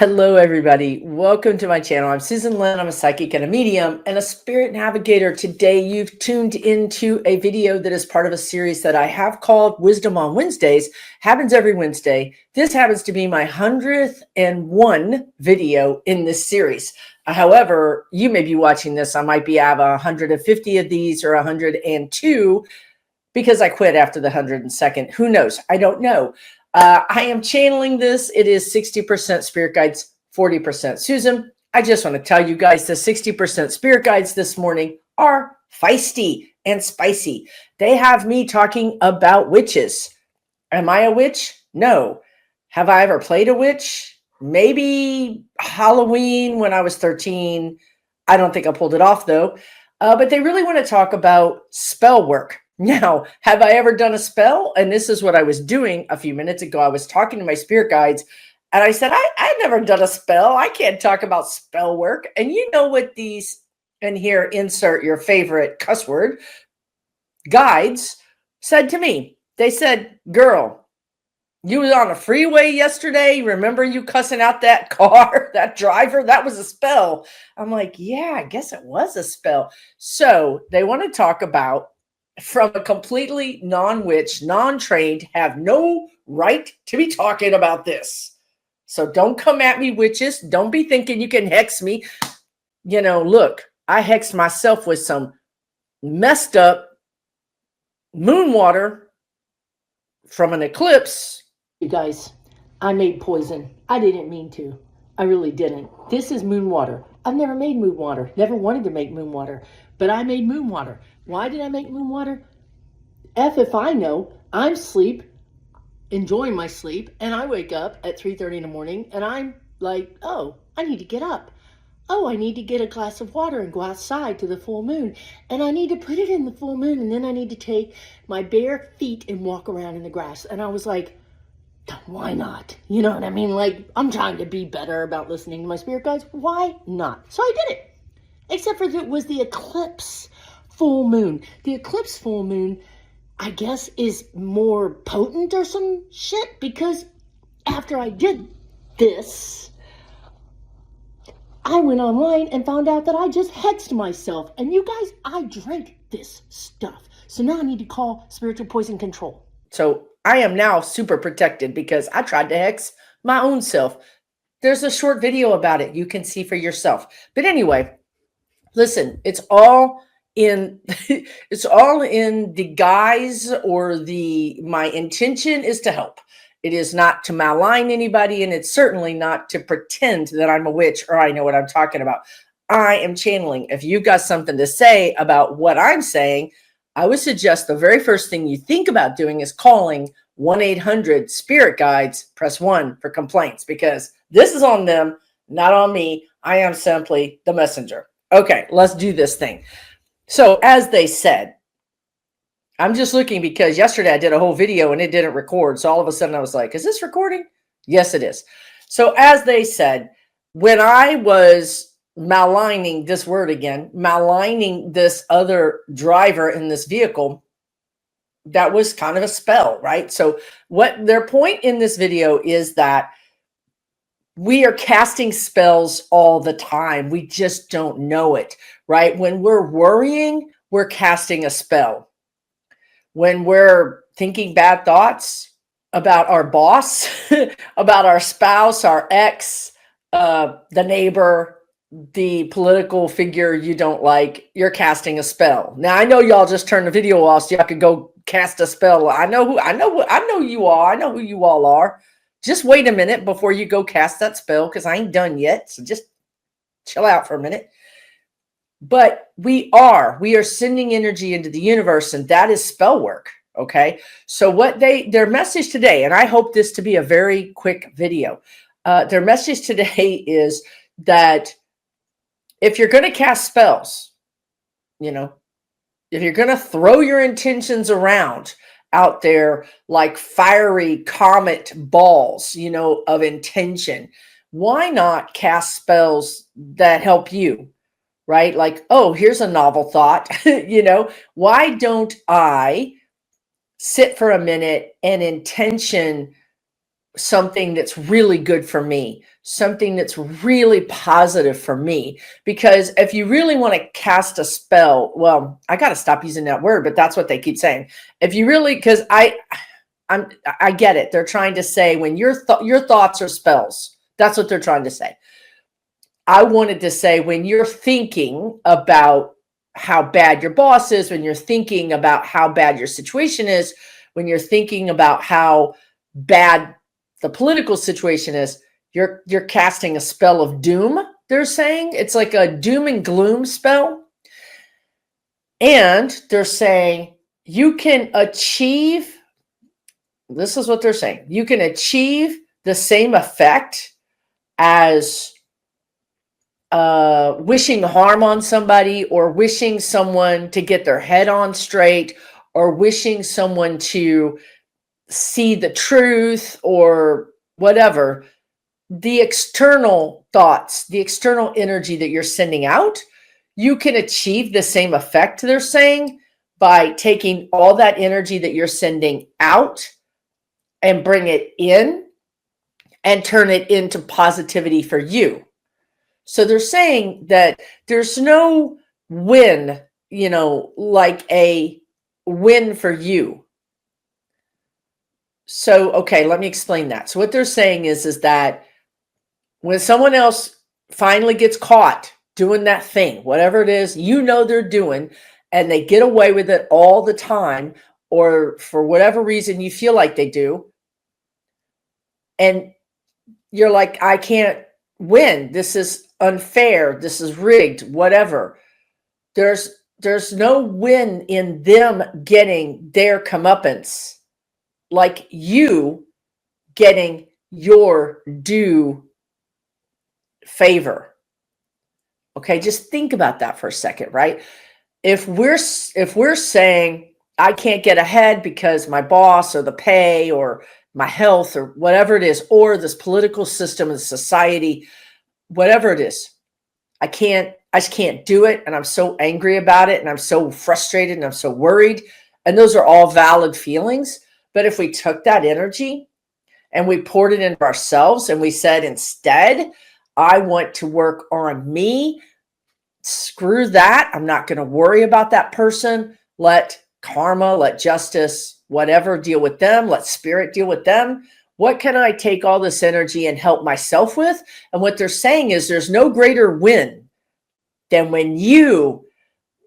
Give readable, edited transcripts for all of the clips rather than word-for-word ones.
Hello, everybody. Welcome to my channel. I'm Susan Lynn. I'm a psychic and a medium and a spirit navigator. Today, you've tuned into a video that is part of a series that I have called Wisdom on Wednesdays. Happens every Wednesday. This happens to be my 101 video in this series. However, you may be watching this. I might be have 150 of these or 102 because I quit after the 102nd. Who knows? I don't know. I am channeling this. It is 60% spirit guides, 40% Susan. I just want to tell you guys the 60% spirit guides this morning are feisty and spicy. They have me talking about witches. Am I a witch? No. Have I ever played a witch? Maybe Halloween when I was 13. I don't think I pulled it off though. But they really want to talk about spell work. Now, have I ever done a spell? And this is what I was doing a few minutes ago. I was talking to my spirit guides and I said, I've never done a spell. I can't talk about spell work. And you know what these, and here insert your favorite cuss word, guides said to me. They said, girl, you was on a freeway yesterday. Remember you cussing out that car, that driver? That was a spell. I'm like, yeah, I guess it was a spell. So they want to talk about from a completely non-witch, non-trained, have no right to be talking about this. So don't come at me, witches. Don't be thinking you can hex me. You know, look, I hexed myself with some messed up moon water from an eclipse. You guys, I made poison. I didn't mean to. I really didn't. This is moon water. I've never made moon water. Never wanted to make moon water. But I made moon water. Why did I make moon water? If I know. I'm asleep, enjoying my sleep, and I wake up at 3:30 in the morning, and I'm like, oh, I need to get up. Oh, I need to get a glass of water and go outside to the full moon. And I need to put it in the full moon, and then I need to take my bare feet and walk around in the grass. And I was like, why not? You know what I mean? Like, I'm trying to be better about listening to my spirit guides. Why not? So I did it. Except for it was the eclipse full moon. The eclipse full moon, I guess, is more potent or some shit, because after I did this, I went online and found out that I just hexed myself. And you guys, I drank this stuff. So now I need to call spiritual poison control. So I am now super protected because I tried to hex my own self. There's a short video about it. You can see for yourself. But anyway, listen, it's all in it's all in the guise, or my intention is to help. It is not to malign anybody, and it's certainly not to pretend that I'm a witch or I know what I'm talking about. I am channeling. If you got something to say about what I'm saying, I would suggest the very first thing you think about doing is calling 1-800 Spirit Guides. Press 1 for complaints, because this is on them, not on me. I am simply the messenger. Okay, let's do this thing. So as they said, I'm just looking because yesterday I did a whole video and it didn't record. So all of a sudden I was like, is this recording? Yes, it is. So as they said, when I was maligning this word again, maligning this other driver in this vehicle, that was kind of a spell, right? So what their point in this video is that we are casting spells all the time. We just don't know it, right? When we're worrying, we're casting a spell. When we're thinking bad thoughts about our boss, about our spouse, our ex, the neighbor, the political figure you don't like, you're casting a spell. Now I know y'all just turned the video off so y'all could go cast a spell. I know you all. I know who you all are. Just wait a minute before you go cast that spell, because I ain't done yet. So just chill out for a minute. But we are sending energy into the universe, and that is spell work. Okay. So what their message today, and I hope this to be a very quick video. Their message today is that if you're going to cast spells, you know, if you're going to throw your intentions around out there like fiery comet balls, you know, of intention, why not cast spells that help you, right? Like, oh, here's a novel thought. You know, why don't I sit for a minute and intention something that's really good for me? something that's really positive for me. Because if you really want to cast a spell, well, I got to stop using that word, but that's what they keep saying. If you really, because I get it. They're trying to say when your thoughts are spells. That's what they're trying to say. I wanted to say when you're thinking about how bad your boss is, when you're thinking about how bad your situation is, when you're thinking about how bad the political situation is, you're casting a spell of doom. They're saying it's like a doom and gloom spell. And they're saying you can achieve, this is what they're saying, you can achieve the same effect as wishing harm on somebody, or wishing someone to get their head on straight, or wishing someone to see the truth, or whatever. The external thoughts, the external energy that you're sending out, you can achieve the same effect, they're saying, by taking all that energy that you're sending out and bring it in and turn it into positivity for you. So they're saying that there's no win, like a win for you. So, okay, let me explain that. So what they're saying is that when someone else finally gets caught doing that thing, whatever it is, they're doing, and they get away with it all the time, or for whatever reason you feel like they do, and you're like, I can't win. This is unfair. This is rigged, whatever. There's no win in them getting their comeuppance like you getting your due favor. Okay, just think about that for a second, right? If we're saying I can't get ahead because my boss, or the pay, or my health, or whatever it is, or this political system and society, whatever it is, I just can't do it, and I'm so angry about it, and I'm so frustrated, and I'm so worried, and those are all valid feelings. But if we took that energy and we poured it into ourselves, and we said, instead, I want to work on me. Screw that. I'm not going to worry about that person. Let karma, let justice, whatever, deal with them. Let spirit deal with them. What can I take all this energy and help myself with? And what they're saying is there's no greater win than when you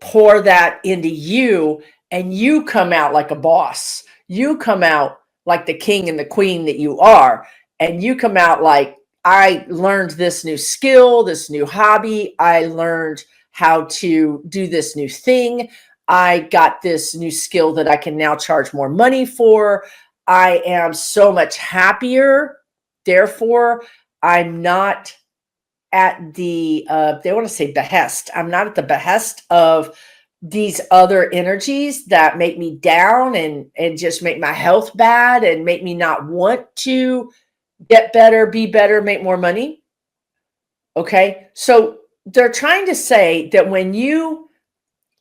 pour that into you, and you come out like a boss. You come out like the king and the queen that you are. And you come out like, I learned this new skill, this new hobby. I learned how to do this new thing. I got this new skill that I can now charge more money for. I am so much happier. Therefore, I'm not at the, they want to say behest. I'm not at the behest of these other energies that make me down and just make my health bad and make me not want to get better, be better, make more money. Okay. So they're trying to say that when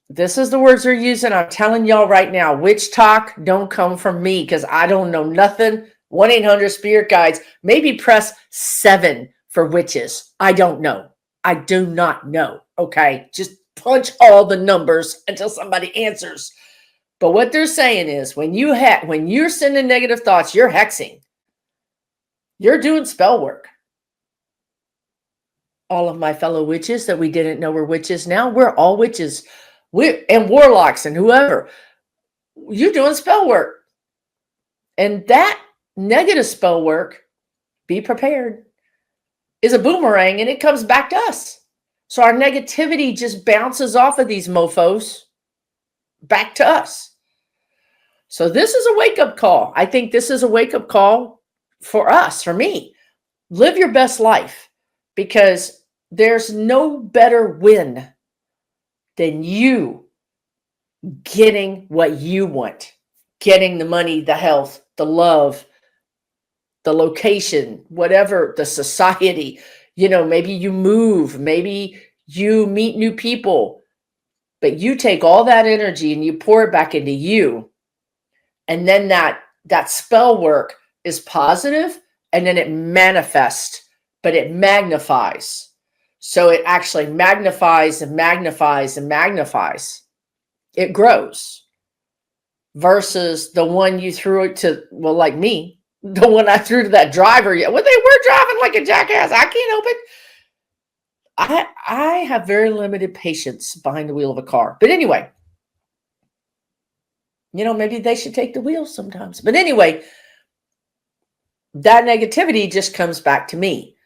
this is the words they're using. I'm telling y'all right now, witch talk don't come from me, because I don't know nothing. 1-800-Spirit Guides. Maybe press 7 for witches. I don't know. I do not know. Okay. Just punch all the numbers until somebody answers. But what they're saying is when you're sending negative thoughts, you're hexing. You're doing spell work. All of my fellow witches that we didn't know were witches, now we're all witches. And warlocks and whoever. You're doing spell work. And that negative spell work, be prepared, is a boomerang, and it comes back to us. So our negativity just bounces off of these mofos back to us. So this is a wake-up call. I think this is a wake-up call for us, for me. Live your best life, because there's no better win than you getting what you want, getting the money, the health, the love, the location, whatever, the society. Maybe you move, maybe you meet new people, but you take all that energy and you pour it back into you. And then that spell work is positive, and then it manifests but it magnifies. So it actually magnifies and magnifies and magnifies. It grows versus the one you threw it to, well, like me, the one I threw to that driver. Yeah, well, they were driving like a jackass. I can't help it. I have very limited patience behind the wheel of a car. But anyway, maybe they should take the wheel sometimes. But anyway, that negativity just comes back to me.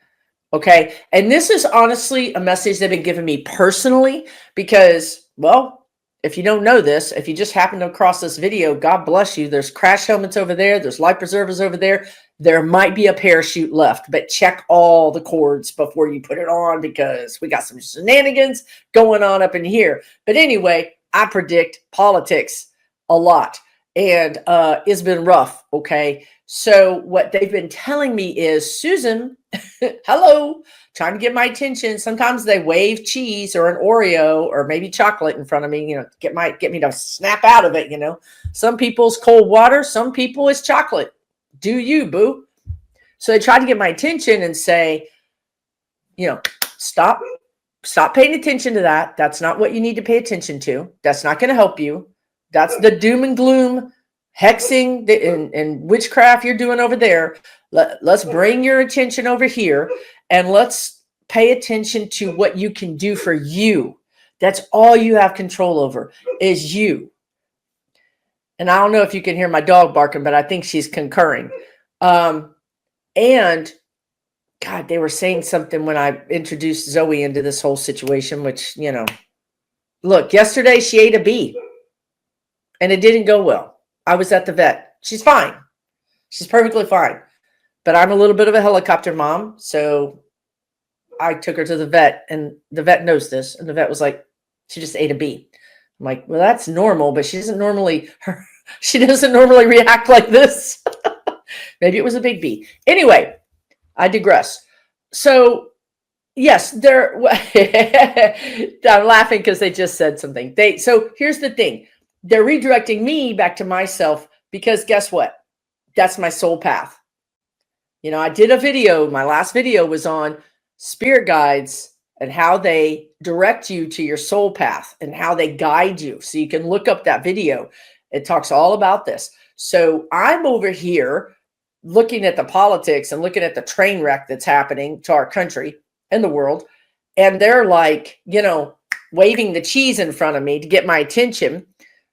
Okay. And this is honestly a message they've been giving me personally because, well, if you don't know this, if you just happen to cross this video, God bless you. There's crash helmets over there. There's life preservers over there. There might be a parachute left, but check all the cords before you put it on because we got some shenanigans going on up in here. But anyway, I predict politics a lot and it's been rough. Okay. So what they've been telling me is, Susan, hello, trying to get my attention. Sometimes they wave cheese or an Oreo or maybe chocolate in front of me, get me to snap out of it. Some people's cold water, some people is chocolate. Do you, boo? So they try to get my attention and say, stop paying attention to that. That's not what you need to pay attention to. That's not going to help you. That's the doom and gloom hexing and witchcraft you're doing over there. Let's bring your attention over here and let's pay attention to what you can do for you. That's all you have control over is you. And I don't know if you can hear my dog barking, but I think she's concurring. And God, they were saying something when I introduced Zoe into this whole situation, which, look, yesterday she ate a bee and it didn't go well. I was at the vet. She's fine. She's perfectly fine. But I'm a little bit of a helicopter mom. So I took her to the vet and the vet knows this. And the vet was like, she just ate a bee. I'm like, well, that's normal, but she doesn't normally react like this. Maybe it was a big bee. Anyway, I digress. So yes, I'm laughing because they just said something. So here's the thing. They're redirecting me back to myself because guess what? That's my soul path. I did a video. My last video was on spirit guides and how they direct you to your soul path and how they guide you. So you can look up that video. It talks all about this. So I'm over here looking at the politics and looking at the train wreck that's happening to our country and the world. And they're like, waving the cheese in front of me to get my attention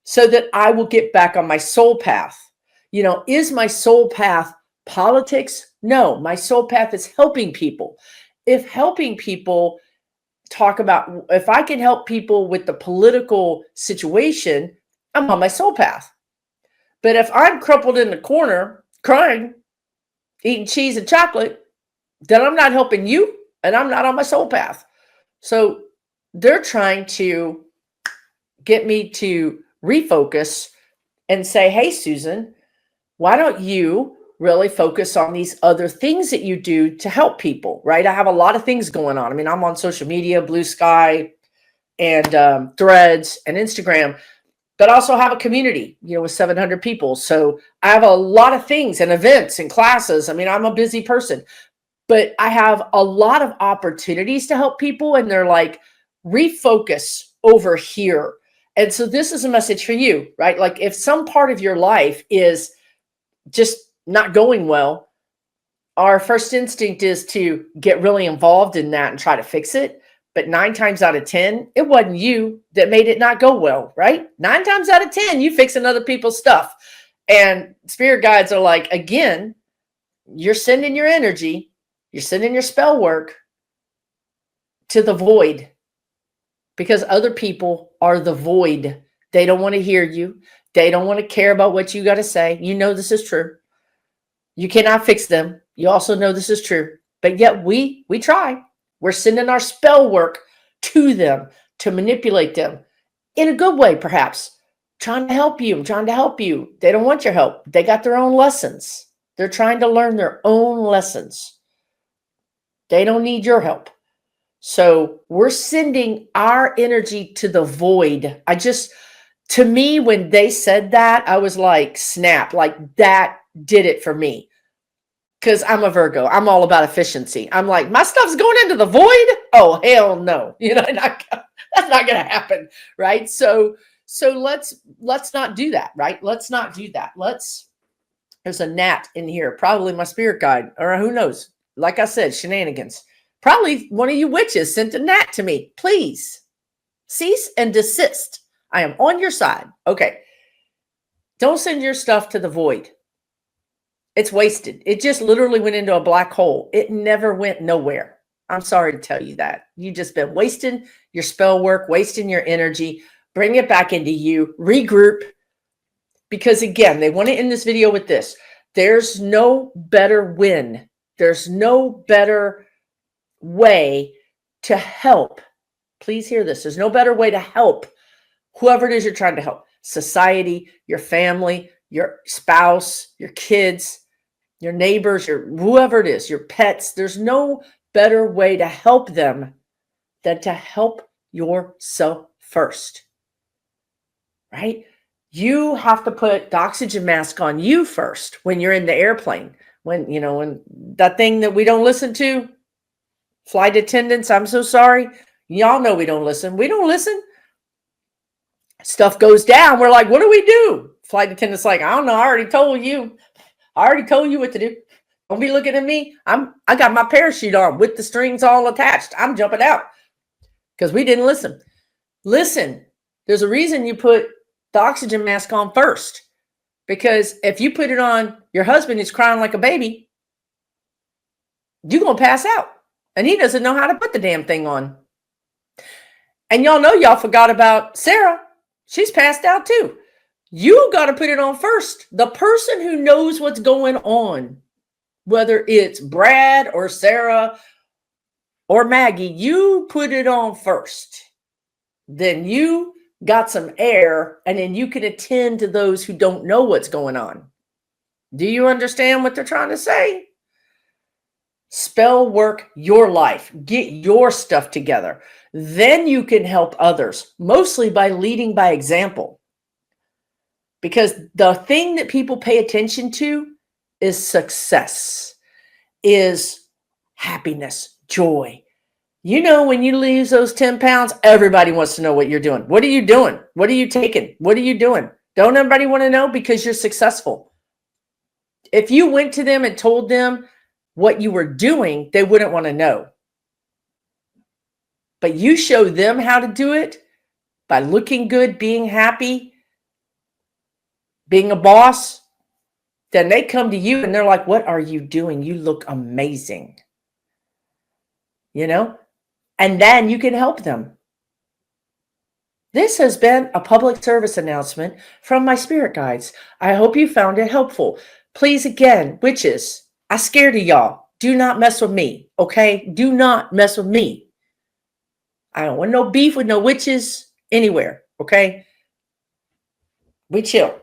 so that I will get back on my soul path. Is my soul path politics? No, my soul path is helping people. If helping people if I can help people with the political situation, I'm on my soul path. But if I'm crumpled in the corner, crying, eating cheese and chocolate, then I'm not helping you and I'm not on my soul path. So they're trying to get me to refocus and say, hey, Susan, why don't you really focus on these other things that you do to help people, right? I have a lot of things going on. I mean, I'm on social media, Blue Sky and Threads and Instagram, but I also have a community, with 700 people. So I have a lot of things and events and classes. I mean, I'm a busy person, but I have a lot of opportunities to help people. And they're like, refocus over here. And so this is a message for you, right? Like if some part of your life is just not going well, our first instinct is to get really involved in that and try to fix it. But 9 times out of 10, it wasn't you that made it not go well, right? 9 times out of 10, you fixing other people's stuff. And spirit guides are like, again, you're sending your energy, you're sending your spell work to the void because other people are the void. They don't want to hear you. They don't want to care about what you got to say. This is true. You cannot fix them. You also know this is true. But yet we try. We're sending our spell work to them to manipulate them in a good way, perhaps. Trying to help you. I'm trying to help you. They don't want your help. They got their own lessons. They're trying to learn their own lessons. They don't need your help. So we're sending our energy to the void. To me, when they said that, I was like, snap, like that did it for me. because I'm a Virgo. I'm all about efficiency. I'm like, my stuff's going into the void. Oh, hell no. That's not going to happen. Right. So let's not do that. Right. Let's not do that. There's a gnat in here, probably my spirit guide, or who knows? Like I said, shenanigans. Probably one of you witches sent a gnat to me. Please cease and desist. I am on your side. Okay. Don't send your stuff to the void. It's wasted. It just literally went into a black hole. It never went nowhere. I'm sorry to tell you that. You've just been wasting your spell work, wasting your energy. Bring it back into you. Regroup. Because again, they want to end this video with this. There's no better win. There's no better way to help. Please hear this. There's no better way to help whoever it is you're trying to help. Society, your family, your spouse, your kids, your neighbors, your whoever it is, your pets. There's no better way to help them than to help yourself first. Right? You have to put the oxygen mask on you first when you're in the airplane. When that thing that we don't listen to, flight attendants, I'm so sorry. Y'all know we don't listen. We don't listen. Stuff goes down. We're like, what do we do? Flight attendant's like, I don't know. I already told you. I already told you what to do. Don't be looking at me. I got my parachute on with the strings all attached. I'm jumping out because we didn't listen. Listen, there's a reason you put the oxygen mask on first, because if you put it on your husband who's crying like a baby, you're going to pass out and he doesn't know how to put the damn thing on. And y'all know y'all forgot about Sarah. She's passed out too. You got to put it on first. The person who knows what's going on, whether it's Brad or Sarah or Maggie, you put it on first. Then you got some air, and then you can attend to those who don't know what's going on. Do you understand what they're trying to say? Spell work your life. Get your stuff together. Then you can help others, mostly by leading by example. Because the thing that people pay attention to is success, is happiness, joy. When you lose those 10 pounds, everybody wants to know what you're doing. What are you doing? What are you taking? What are you doing? Don't everybody want to know? Because you're successful. If you went to them and told them what you were doing, they wouldn't want to know. But you show them how to do it by looking good, being happy, being a boss, then they come to you and they're like, what are you doing? You look amazing. And then you can help them. This has been a public service announcement from my spirit guides. I hope you found it helpful. Please, again, witches, I'm scared of y'all. Do not mess with me, okay? Do not mess with me. I don't want no beef with no witches anywhere, okay? We chill.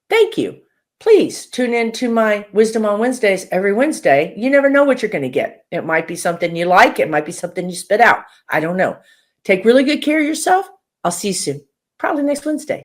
Thank you. Please tune in to my Wisdom on Wednesdays every Wednesday. You never know what you're going to get. It might be something you like. It might be something you spit out. I don't know. Take really good care of yourself. I'll see you soon. Probably next Wednesday.